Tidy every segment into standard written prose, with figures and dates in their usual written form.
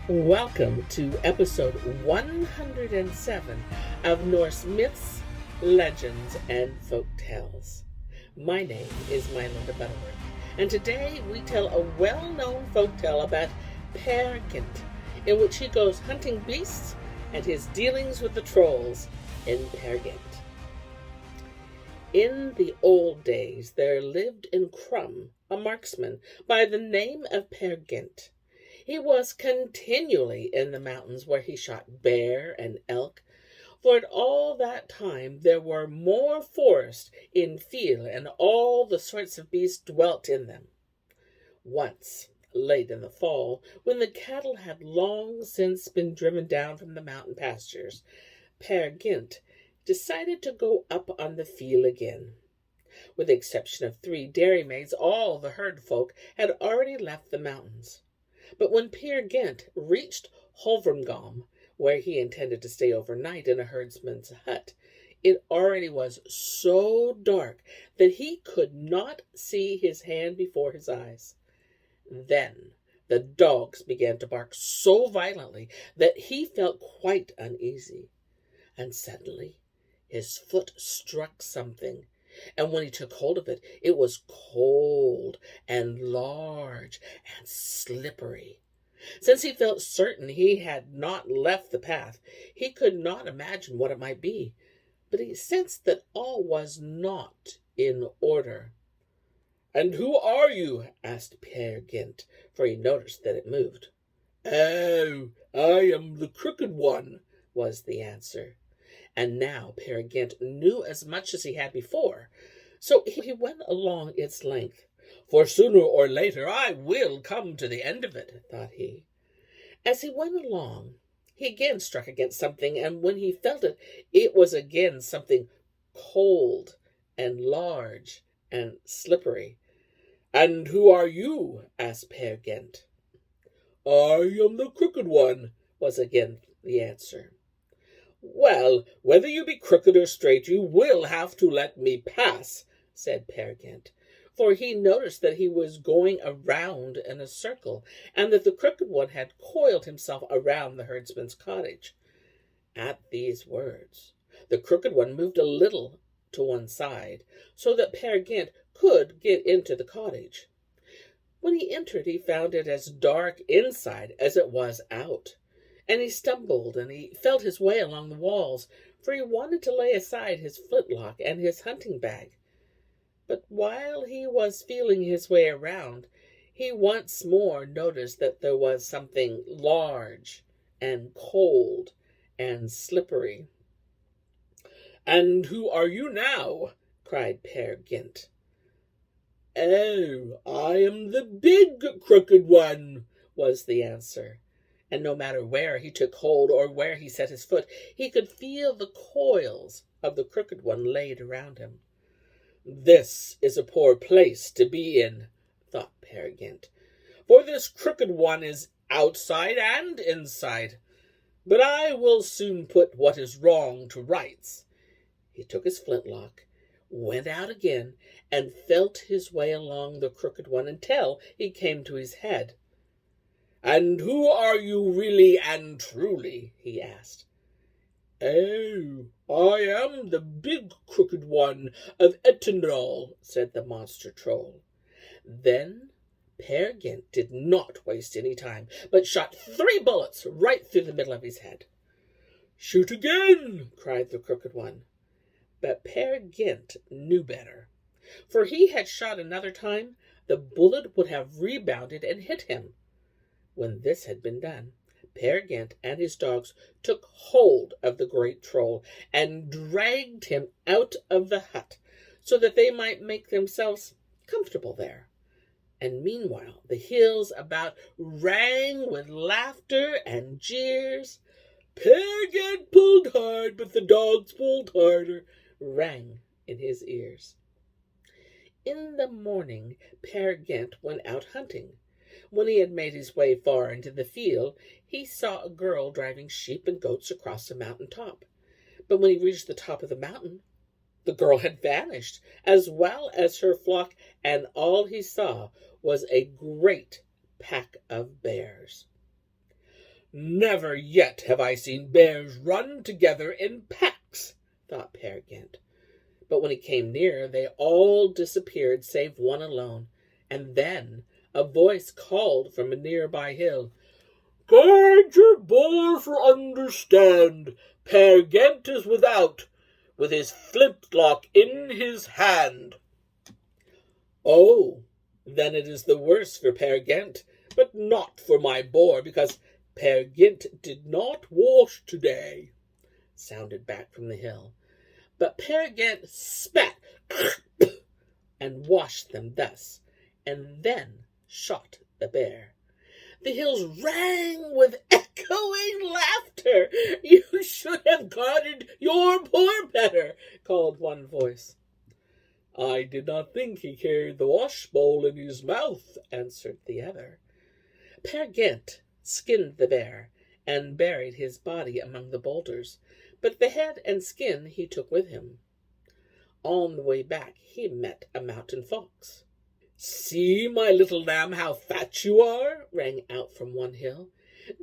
Welcome to episode 107 of Norse Myths, Legends, and Folktales. My name is MyLinda, Butterworth, and today we tell a well-known folktale about Per Gynt, in which he goes hunting beasts and his dealings with the trolls in Per Gynt. In the old days there lived in Kvam a marksman by the name of Per Gynt. He was continually in the mountains where he shot bear and elk, for at all that time there were more forests in Fjäll, and all the sorts of beasts dwelt in them. Once, late in the fall, when the cattle had long since been driven down from the mountain pastures, Per Gynt decided to go up on the Fjäll again. With the exception of 3 dairymaids, all the herd folk had already left the mountains. But when Per Gynt reached Holmgård, where he intended to stay overnight in a herdsman's hut, it already was so dark that he could not see his hand before his eyes. Then the dogs began to bark so violently that he felt quite uneasy. And suddenly his foot struck something, and when he took hold of it, it was cold and large and slippery. Since he felt certain he had not left the path, he could not imagine what it might be, but he sensed that all was not in order. "And who are you?" asked Per Gynt, for he noticed that it moved. "Oh, I am the Crooked One," was the answer. And now Per Gynt knew as much as he had before, so he went along its length. "For sooner or later I will come to the end of it," thought he. As he went along, he again struck against something, and when he felt it, it was again something cold and large and slippery. "And who are you?" asked Per Gynt. "I am the Crooked One," was again the answer. "Well, whether you be crooked or straight, you will have to let me pass," said Per Gynt, for he noticed that he was going around in a circle, and that the Crooked One had coiled himself around the herdsman's cottage. At these words, the Crooked One moved a little to one side, so that Per Gynt could get into the cottage. When he entered, he found it as dark inside as it was out, and he stumbled and he felt his way along the walls, for he wanted to lay aside his flintlock and his hunting bag. But while he was feeling his way around, he once more noticed that there was something large and cold and slippery. "And who are you now?" cried Per Gynt. "Oh, I am the big Crooked One," was the answer. And no matter where he took hold or where he set his foot, he could feel the coils of the Crooked One laid around him. "This is a poor place to be in," thought Per Gynt, "for this Crooked One is outside and inside. But I will soon put what is wrong to rights." He took his flintlock, went out again, and felt his way along the Crooked One until he came to his head. "And who are you really and truly?" he asked. "Oh, I am the big Crooked One of Etendal," said the monster troll. Then Per Gynt did not waste any time, but shot 3 bullets right through the middle of his head. "Shoot again," cried the Crooked One. But Per Gynt knew better, for he had shot another time, the bullet would have rebounded and hit him. When this had been done, Per Gynt and his dogs took hold of the great troll and dragged him out of the hut, so that they might make themselves comfortable there. And meanwhile the hills about rang with laughter and jeers. "Per Gynt pulled hard, but the dogs pulled harder," rang in his ears. In the morning Per Gynt went out hunting. When he had made his way far into the field, he saw a girl driving sheep and goats across the mountain top. But when he reached the top of the mountain, the girl had vanished, as well as her flock, and all he saw was a great pack of bears. Never yet have I seen bears run together in packs, thought Per Gynt. But when he came near, they all disappeared save one alone, and then a voice called from a nearby hill, "Guard your boar for understand, Per Gynt is without, with his flintlock in his hand." "Oh, then it is the worse for Per Gynt, but not for my boar, because Per Gynt did not wash today," sounded back from the hill. But Per Gynt spat and washed them thus, and then shot the bear. The hills rang with echoing laughter. "You should have guarded your boar better," called one voice. "I did not think he carried the wash bowl in his mouth," answered the other. Per Gynt skinned the bear and buried his body among the boulders, but the head and skin he took with him. On the way back he met a mountain fox. "See, my little lamb, how fat you are," rang out from one hill.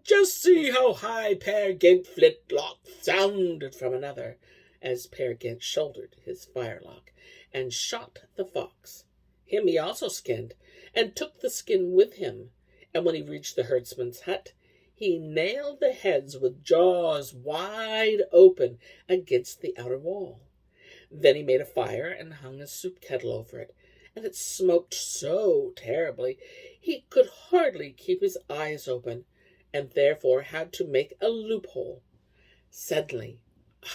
"Just see how high Per Gynt flintlock," sounded from another, as Per Gynt shouldered his firelock and shot the fox. Him he also skinned, and took the skin with him, and when he reached the herdsman's hut, he nailed the heads with jaws wide open against the outer wall. Then he made a fire and hung a soup kettle over it, and it smoked so terribly he could hardly keep his eyes open, and therefore had to make a loophole. Suddenly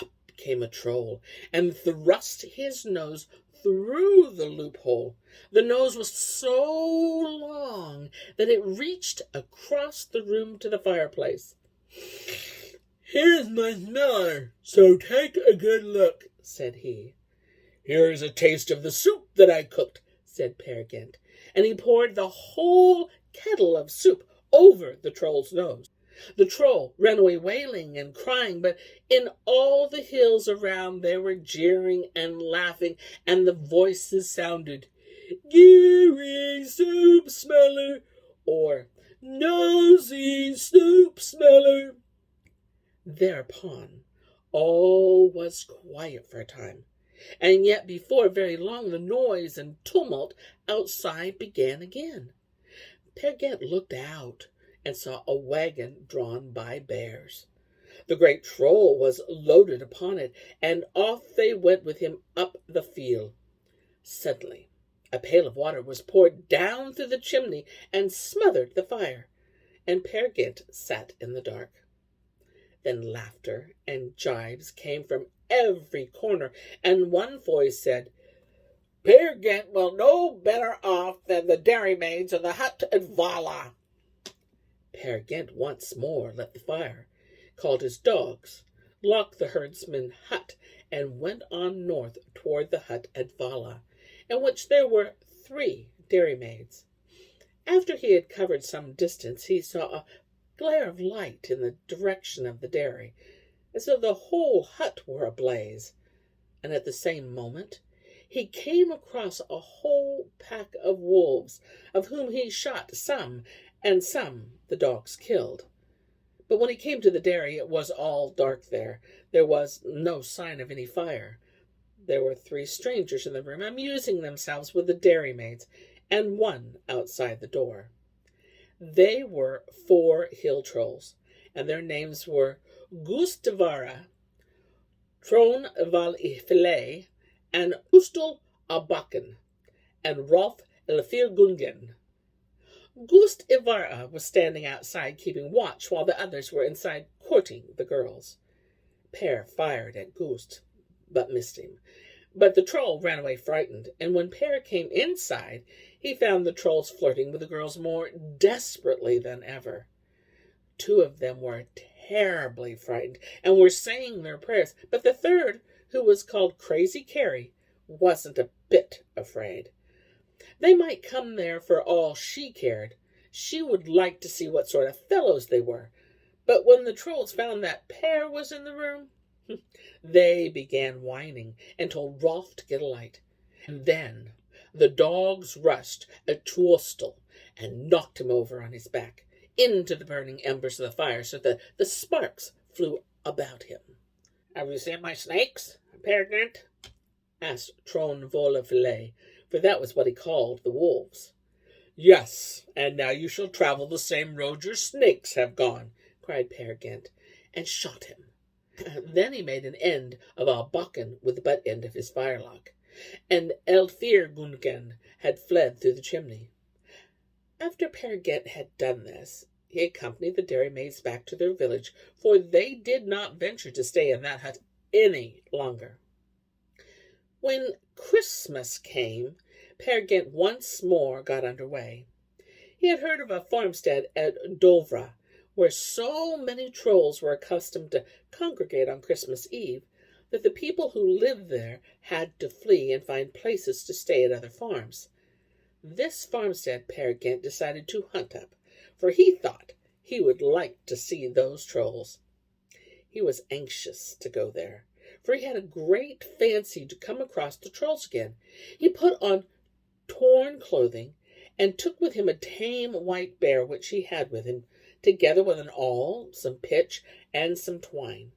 up came a troll, and thrust his nose through the loophole. The nose was so long that it reached across the room to the fireplace. "Here's my smeller, so take a good look," said he. "Here is a taste of the soup that I cooked," said Per Gynt, and he poured the whole kettle of soup over the troll's nose. The troll ran away wailing and crying, but in all the hills around they were jeering and laughing, and the voices sounded, "Geary soup smeller," or "Nosy soup smeller." Thereupon all was quiet for a time, and yet before very long the noise and tumult outside began again. Per Gynt looked out and saw a wagon drawn by bears. The great troll was loaded upon it, and off they went with him up the field. Suddenly a pail of water was poured down through the chimney and smothered the fire, and Per Gynt sat in the dark. Then laughter and jibes came from every corner, and one voice said, "Per Gynt will no better off than the dairymaids of the hut at Vala." Per Gynt once more lit the fire, called his dogs, locked the herdsman's hut, and went on north toward the hut at Vala, in which there were 3 dairymaids. After he had covered some distance, he saw a glare of light in the direction of the dairy, as though the whole hut were ablaze, and at the same moment he came across a whole pack of wolves, of whom he shot some, and some the dogs killed. But when he came to the dairy, it was all dark there. There was no sign of any fire. There were 3 strangers in the room, amusing themselves with the dairymaids, and one outside the door. They were 4 hill trolls, and their names were Gustavara, Tron val Fjäll, and Ustul Abakken, and Rolf Elfirgungen. Gust Ivara was standing outside keeping watch while the others were inside courting the girls. Per fired at Gust, but missed him. But the troll ran away frightened, and when Per came inside, he found the trolls flirting with the girls more desperately than ever. 2 of them were terribly frightened and were saying their prayers, but the third, who was called Crazy Carrie, wasn't a bit afraid. They might come there for all she cared. She would like to see what sort of fellows they were. But when the trolls found that Per was in the room, they began whining and told Rolf to get a light. And then the dogs rushed at Tuostel and knocked him over on his back. into the burning embers of the fire so that the sparks flew about him. "Have you seen my snakes, Per Gynt?" asked Tron Volafile, for that was what he called the wolves. "Yes, and now you shall travel the same road your snakes have gone," cried Per Gynt, and shot him. Then he made an end of all Bakken with the butt end of his firelock, and Eldfirgungen had fled through the chimney. After Per Gynt had done this, he accompanied the dairymaids back to their village, for they did not venture to stay in that hut any longer. When Christmas came, Per Gynt once more got under way. He had heard of a farmstead at Dovra, where so many trolls were accustomed to congregate on Christmas Eve that the people who lived there had to flee and find places to stay at other farms. This farmstead Per Gynt decided to hunt up, for he thought he would like to see those trolls. He was anxious to go there, for he had a great fancy to come across the trolls again. He put on torn clothing and took with him a tame white bear which he had with him, together with an awl, some pitch, and some twine.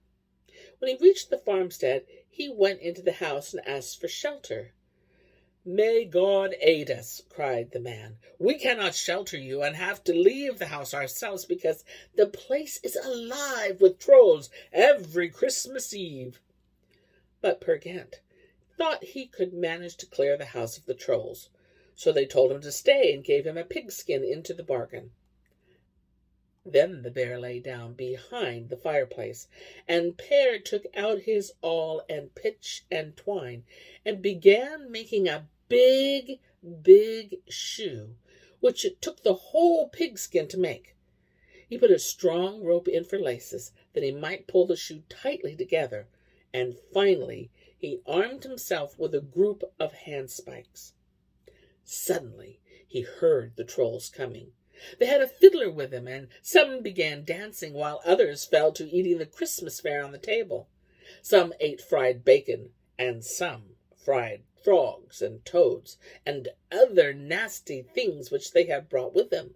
When he reached the farmstead, he went into the house and asked for shelter. "May God aid us," cried the man. "We cannot shelter you and have to leave the house ourselves because the place is alive with trolls every Christmas Eve." But Per Gynt thought he could manage to clear the house of the trolls, so they told him to stay and gave him a pigskin into the bargain. Then the bear lay down behind the fireplace, and Per took out his awl and pitch and twine, and began making a big shoe, which it took the whole pigskin to make. He put a strong rope in for laces, that he might pull the shoe tightly together, and finally he armed himself with a group of handspikes. Suddenly he heard the trolls coming. They had a fiddler with them, and some began dancing, while others fell to eating the Christmas fare on the table. Some ate fried bacon, and some fried frogs and toads, and other nasty things which they had brought with them.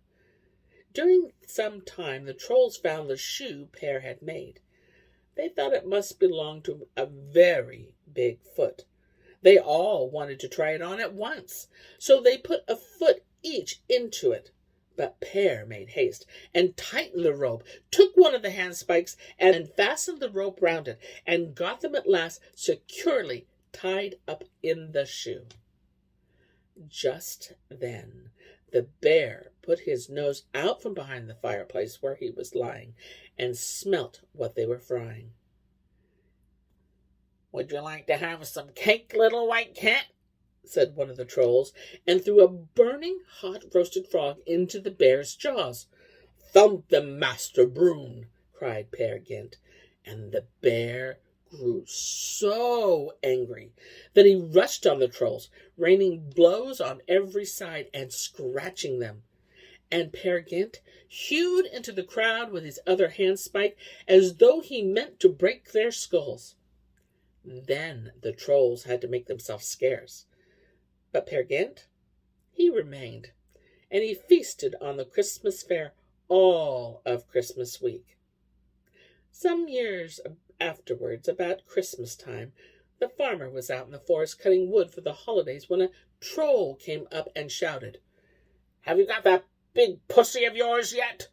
During some time the trolls found the shoe Per had made. They thought it must belong to a very big foot. They all wanted to try it on at once, so they put a foot each into it. But Per made haste and tightened the rope, took one of the handspikes and fastened the rope round it, and got them at last securely tied up in the shoe. Just then the bear put his nose out from behind the fireplace where he was lying, and smelt what they were frying. "Would you like to have some cake, little white cat?" said one of the trolls, and threw a burning hot roasted frog into the bear's jaws. "Thump them, Master Brune!" cried Per Gynt, and the bear grew so angry that he rushed on the trolls, raining blows on every side and scratching them. And Per Gynt hewed into the crowd with his other handspike as though he meant to break their skulls. Then the trolls had to make themselves scarce. But Per Gynt, he remained, and he feasted on the Christmas fare all of Christmas week. Some years afterwards, about Christmas time, the farmer was out in the forest cutting wood for the holidays when a troll came up and shouted, "Have you got that big pussy of yours yet?"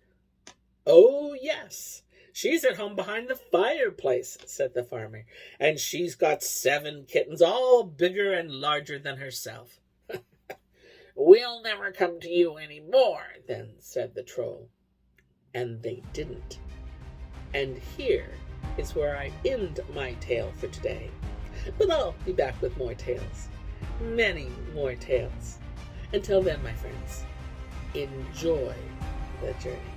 "Oh, yes. She's at home behind the fireplace," said the farmer, "and she's got 7 kittens, all bigger and larger than herself." "We'll never come to you any more," then said the troll. And they didn't. And here is where I end my tale for today. But I'll be back with more tales. Many more tales. Until then, my friends, enjoy the journey.